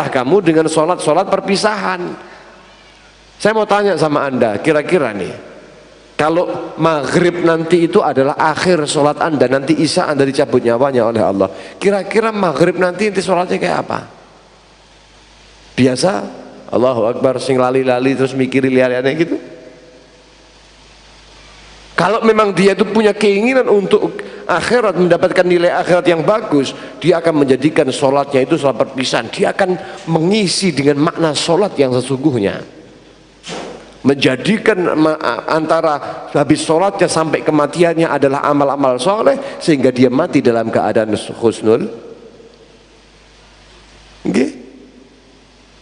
Janganlah kamu dengan sholat perpisahan. Saya mau tanya sama Anda, kira-kira nih, kalau maghrib nanti itu adalah akhir sholat Anda, nanti isya Anda dicabut nyawanya oleh Allah, kira-kira maghrib nanti sholatnya kayak apa? Biasa, Allahu Akbar, sing lali-lali terus mikiri liar-liarnya gitu? Kalau memang dia itu punya keinginan untuk akhirat, mendapatkan nilai akhirat yang bagus, dia akan menjadikan sholatnya itu sholat perpisahan. Dia akan mengisi dengan makna sholat yang sesungguhnya, menjadikan antara habis sholatnya sampai kematiannya adalah amal-amal soleh, sehingga dia mati dalam keadaan husnul. Okay?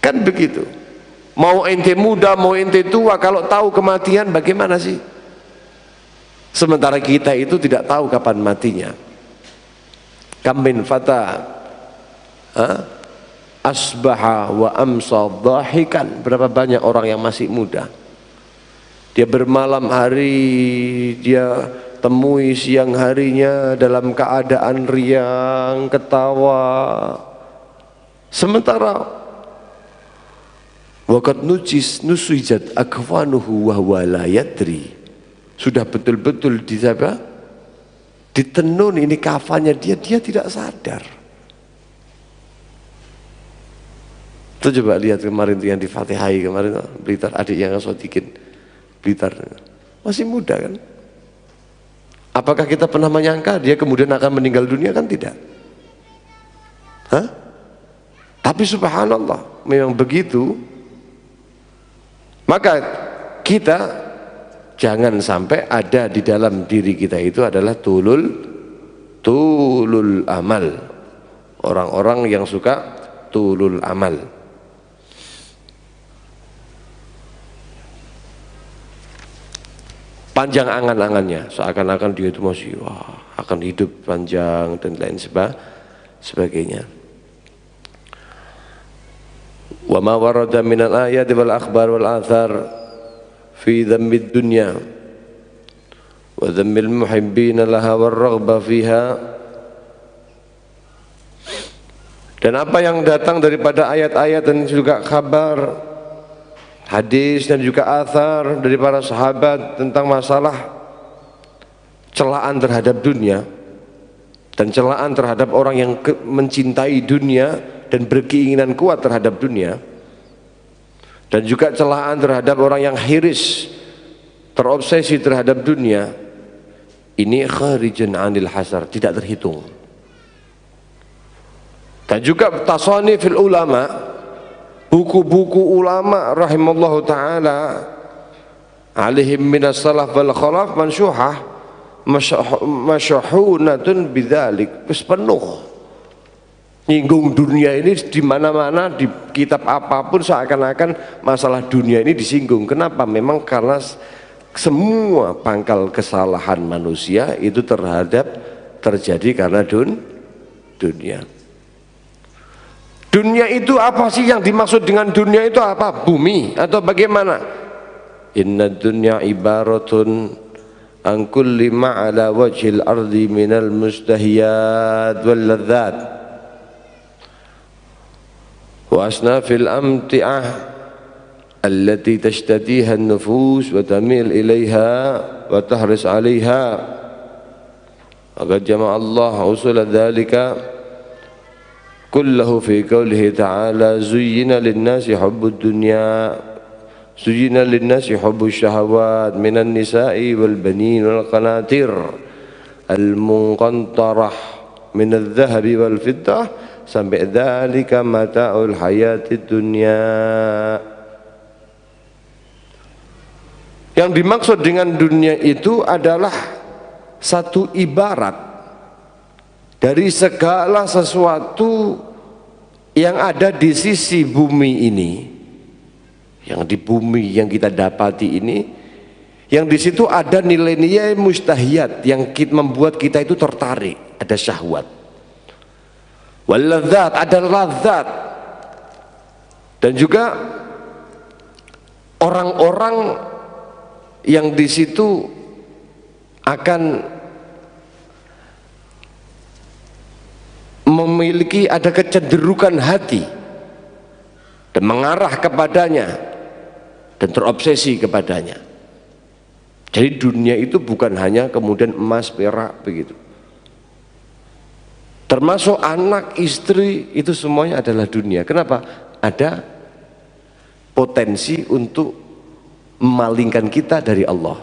Kan begitu. Mau ente muda, mau ente tua, kalau tahu kematian bagaimana sih? Sementara kita itu tidak tahu kapan matinya. Kam min fata asbaha wa amsa dhahikan. Berapa banyak orang yang masih muda, dia bermalam hari, dia temui siang harinya dalam keadaan riang, ketawa. Sementara waqad nusijat akwanuhu wa huwa la yadri, sudah betul-betul ditenun ini kafannya, dia tidak sadar. Itu coba lihat kemarin yang di Fatihai kemarin, Blitar, adik yang Sodikin Blitar, masih muda kan. Apakah kita pernah menyangka dia kemudian akan meninggal dunia? Kan tidak. Tapi subhanallah, memang begitu. Maka kita jangan sampai ada di dalam diri kita itu adalah tulul amal, orang-orang yang suka tulul amal. Panjang angan-angannya, seakan-akan dia itu masih akan hidup panjang dan lain sebagainya. Wa ma warada minal ayati wal akhbar wal athar fi dhammid dunya wa dhammil muhibbina laha war raghba fiha. Dan apa yang datang daripada ayat-ayat dan juga kabar, hadis dan juga athar dari para sahabat tentang masalah celaan terhadap dunia dan celaan terhadap orang yang mencintai dunia dan berkeinginan kuat terhadap dunia, dan juga celaan terhadap orang yang hiris, terobsesi terhadap dunia, ini kharijan anil hasar, tidak terhitung. Dan juga tasanifil ulama, buku-buku ulama rahimallahu ta'ala alaihim minas salaf wal khalaf mansyuhah masyahunatun bidzalik, penuh nyinggung dunia ini di mana-mana, di kitab apapun seakan-akan masalah dunia ini disinggung. Kenapa? Memang karena semua pangkal kesalahan manusia itu terjadi karena dunia. Dunia itu apa sih yang dimaksud dengan dunia itu apa? Bumi atau bagaimana? Inna dunya ibaratun an kulli ma ala wajhil ardi minal mustahiyat wal ladzat wa asnafil amti'ah allati tashtatiha an-nufus wa tamil ilaiha wa tahris 'alaiha. Maka jama'a Allah usul dzalika kullahu fi qoulihi ta'ala zuyyina lin-nasi hubbud dunya zuyyina lin-nasi hubbus syahawat minan nisa'i wal banin wal qanatir al-munqantarah minadh-dhahabi wal fiddah sampai dzalika mata'ul hayatid dunya. Yang dimaksud dengan dunia itu adalah satu ibarat dari segala sesuatu yang ada di sisi bumi ini, yang di bumi yang kita dapati ini, yang di situ ada nilai-nilai mustahiyat yang membuat kita itu tertarik, ada syahwat. Wal ladzat, ada ladzat, dan juga orang-orang yang di situ akan memiliki ada kecenderukan hati dan mengarah kepadanya dan terobsesi kepadanya. Jadi dunia itu bukan hanya kemudian emas, perak begitu. Termasuk anak, istri, itu semuanya adalah dunia. Kenapa? Ada potensi untuk memalingkan kita dari Allah.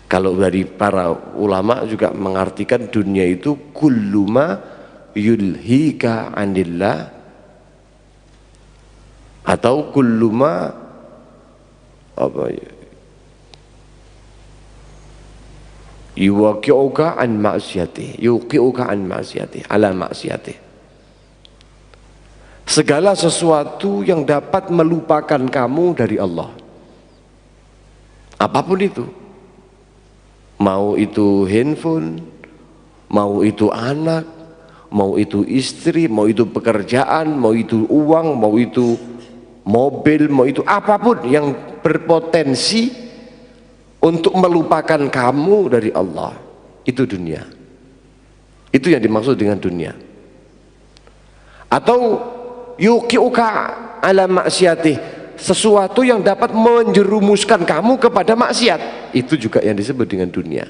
Kalau dari para ulama juga mengartikan dunia itu kulluma yulhika anillah, atau kulluma apa ya, yuwaqi'uka an ma'siyati, yuqi'uka an ma'siyati, ala ma'siyati. Segala sesuatu yang dapat melupakan kamu dari Allah, apapun itu, mau itu handphone, mau itu anak, mau itu istri, mau itu pekerjaan, mau itu uang, mau itu mobil, mau itu apapun yang berpotensi untuk melupakan kamu dari Allah, itu dunia. Itu yang dimaksud dengan dunia. Atau yuqi'uka ala maksiatih, sesuatu yang dapat menjerumuskan kamu kepada maksiat, itu juga yang disebut dengan dunia.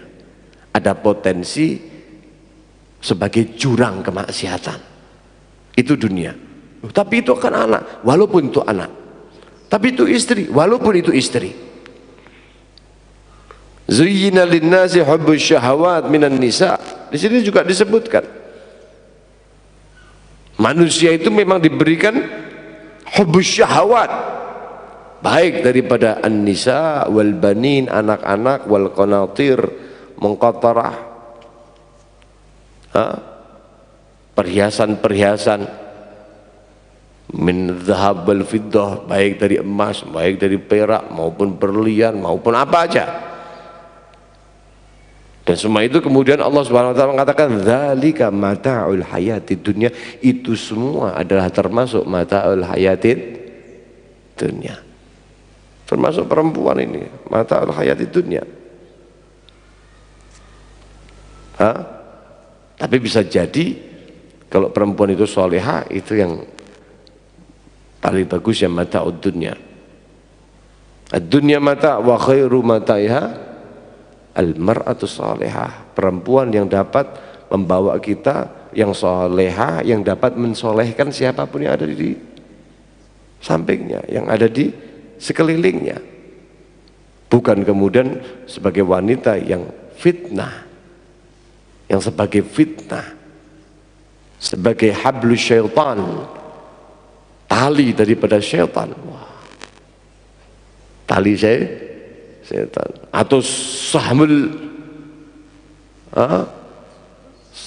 Ada potensi sebagai jurang kemaksiatan, itu dunia. Tapi itu kan anak, walaupun itu anak. Tapi itu istri, walaupun itu istri. Zuyyina linnasi hubbus syahawat minan nisa. Di sini juga disebutkan manusia itu memang diberikan hubbus syahawat, baik daripada an-nisa wal banin, anak-anak, wal qanatir muqattarah, perhiasan-perhiasan min dhahab wal fiddah, baik dari emas, baik dari perak maupun berlian maupun apa aja. Dan semua itu kemudian Allah Subhanahu wa taala mengatakan dzalika mata'ul hayatid dunya, itu semua adalah termasuk mata'ul hayatid dunya. Termasuk perempuan ini, mata'ul hayatid dunya. Tapi bisa jadi kalau perempuan itu solehah, itu yang paling bagus ya mata'ud dunya. Ad-dunya mata' wa khairu mata'iha al-mar'atu salihah, perempuan yang dapat membawa kita, yang solehah, yang dapat mensolehkan siapapun yang ada di sampingnya, yang ada di sekelilingnya. Bukan kemudian sebagai wanita yang fitnah, yang sebagai fitnah, sebagai hablus syaitan, tali daripada syaitan. Tali setan, atau sahmul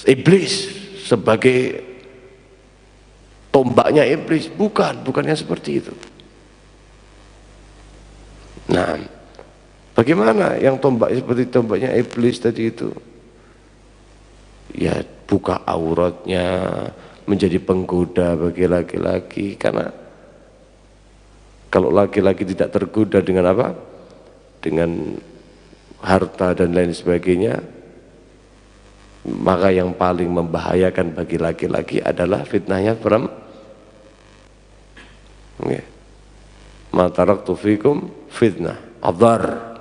iblis, sebagai tombaknya iblis. Bukan yang seperti itu. Nah, bagaimana yang tombak seperti tombaknya iblis tadi itu? Ya, buka auratnya, menjadi penggoda bagi laki-laki. Karena kalau laki-laki tidak tergoda dengan apa? Dengan harta dan lain sebagainya, maka yang paling membahayakan bagi laki-laki adalah fitnahnya perempuan. Ma taraktu fikum fitnah adhar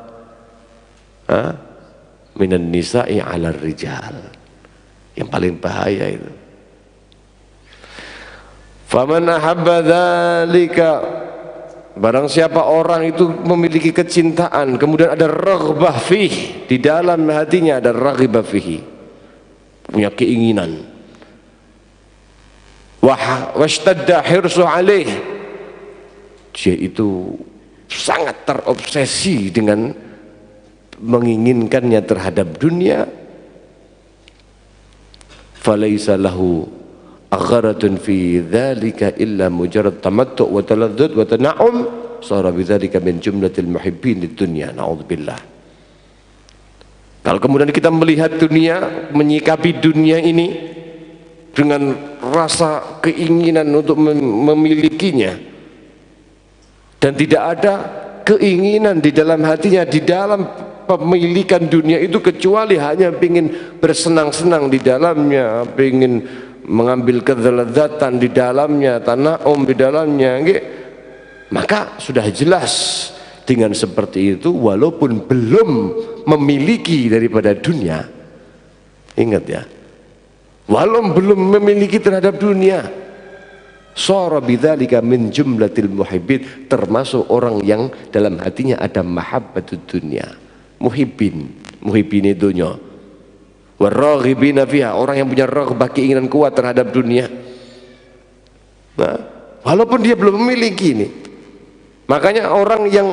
minan nisa'i 'ala rijal. Yang paling bahaya itu. Faman ahabba dzalika, barang siapa orang itu memiliki kecintaan, kemudian ada raghbah fih, di dalam hatinya ada raghbah fihi, punya keinginan, washtadda hirsu alaih, dia itu sangat terobsesi dengan menginginkannya terhadap dunia, falaysa lahu agharatun fi dzalika illa mujarrad tamattu' wa taladdud wa tana'um, sara bidzalika min jumlatil muhibbin lid-dunya, naudzubillah. Kalau kemudian kita melihat dunia, menyikapi dunia ini dengan rasa keinginan untuk memilikinya, dan tidak ada keinginan di dalam hatinya, di dalam pemilikan dunia itu, kecuali hanya ingin bersenang-senang di dalamnya, ingin mengambil kelezatan di dalamnya, tana'um di dalamnya, maka sudah jelas dengan seperti itu walaupun belum memiliki daripada dunia, ingat ya, walaupun belum memiliki terhadap dunia, shara bidzalika min jumlatil muhibbin, termasuk orang yang dalam hatinya ada mahabbatud dunya, muhibbin dunya, waraghibina fiha, orang yang punya raghbah, keinginan kuat terhadap dunia. Nah, walaupun dia belum memiliki ini, makanya orang yang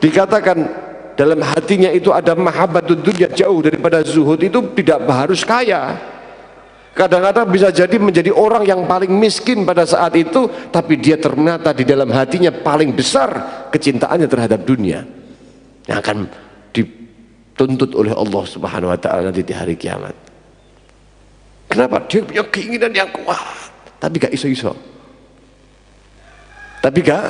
dikatakan dalam hatinya itu ada mahabbatud dunya, jauh daripada zuhud, itu tidak harus kaya. Kadang-kadang bisa jadi menjadi orang yang paling miskin pada saat itu, tapi dia ternyata di dalam hatinya paling besar kecintaannya terhadap dunia, yang akan dituntut oleh Allah Subhanahu wa ta'ala nanti di hari kiamat. Kenapa? Dia punya keinginan yang kuat, tapi gak iso-iso, tapi gak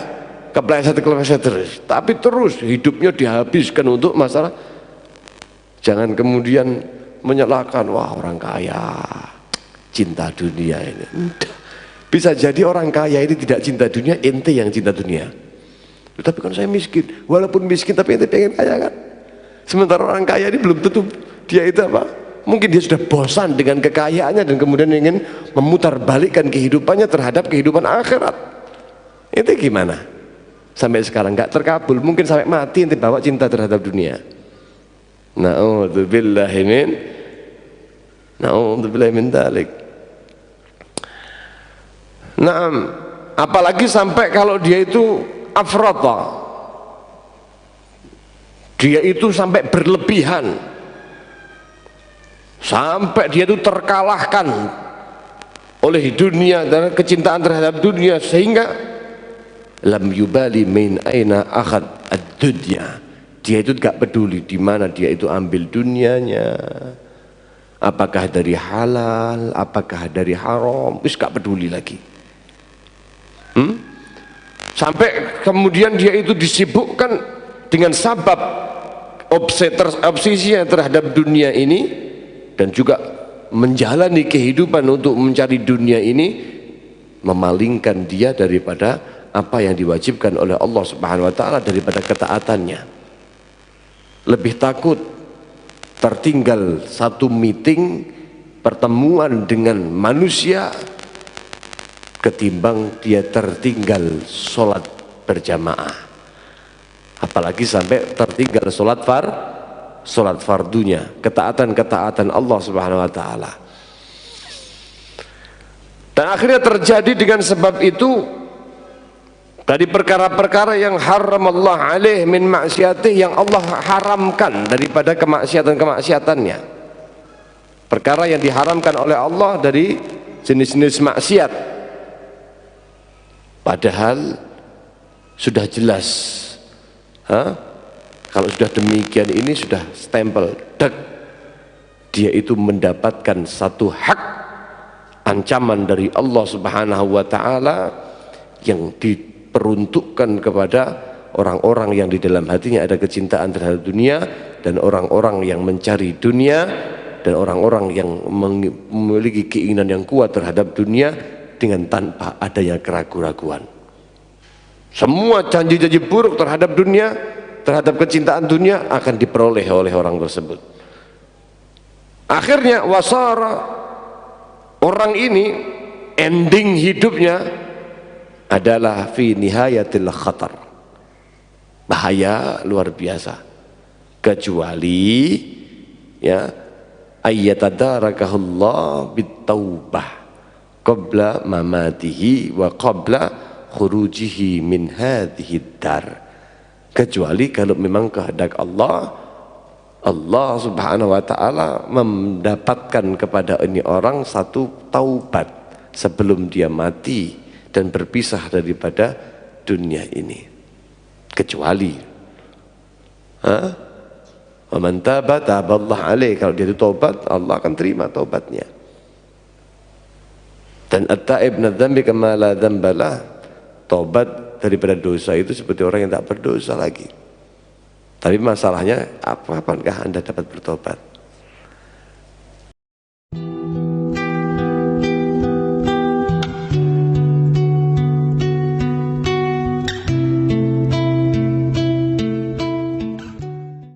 kepleset terus, tapi terus hidupnya dihabiskan untuk masalah. Jangan kemudian menyalahkan, wah orang kaya cinta dunia ini. Bisa jadi orang kaya ini tidak cinta dunia, ente yang cinta dunia. Tapi kan saya miskin, walaupun miskin tapi ente pengen kaya kan. Sementara orang kaya ini belum tentu dia itu apa, mungkin dia sudah bosan dengan kekayaannya dan kemudian ingin memutar balikkan kehidupannya terhadap kehidupan akhirat. Itu gimana? Sampai sekarang nggak terkabul, mungkin sampai mati ente bawa cinta terhadap dunia. Na'udzubillahi min dzalik. Naam, apalagi sampai kalau dia itu afrata, dia itu sampai berlebihan, sampai dia itu terkalahkan oleh dunia dan kecintaan terhadap dunia, sehingga lam yubali min aina akhad ad-dunya, dia itu gak peduli di mana dia itu ambil dunianya, apakah dari halal, apakah dari haram, wis gak peduli lagi. Sampai kemudian dia itu disibukkan dengan sabab obsesinya terhadap dunia ini, dan juga menjalani kehidupan untuk mencari dunia ini, memalingkan dia daripada apa yang diwajibkan oleh Allah Subhanahu wa ta'ala, daripada ketaatannya. Lebih takut tertinggal satu meeting, pertemuan dengan manusia, ketimbang dia tertinggal sholat berjamaah, apalagi sampai tertinggal sholat fardunya, ketaatan Allah Subhanahu wa ta'ala. Dan akhirnya terjadi dengan sebab itu dari perkara-perkara yang haram Allah alaih min maksiatih, yang Allah haramkan daripada kemaksiatan-kemaksiatannya, perkara yang diharamkan oleh Allah dari jenis-jenis maksiat. Padahal sudah jelas, kalau sudah demikian ini sudah stempel, dia itu mendapatkan satu hak ancaman dari Allah Subhanahu wa ta'ala yang diperuntukkan kepada orang-orang yang di dalam hatinya ada kecintaan terhadap dunia, dan orang-orang yang mencari dunia, dan orang-orang yang memiliki keinginan yang kuat terhadap dunia dengan tanpa adanya keraguan-raguan. Semua janji-janji buruk terhadap dunia, terhadap kecintaan dunia akan diperoleh oleh orang tersebut. Akhirnya wasara, orang ini ending hidupnya adalah fi nihayatil khatar, bahaya luar biasa, kecuali ya ayyatadarakahullah bitaubah qabla mamatihi wa qabla khurujihi min hadhihi dar, kecuali kalau memang kehendak Allah Subhanahu wa ta'ala mendapatkan kepada ini orang satu taubat sebelum dia mati dan berpisah daripada dunia ini. Kecuali wa man taba taballahu alaihi, kalau dia itu taubat, Allah akan terima taubatnya. Dan at-taib min adz-dzambi kama la dzambalah, taubat daripada dosa itu seperti orang yang tak berdosa lagi. Tapi masalahnya apakah Anda dapat bertobat?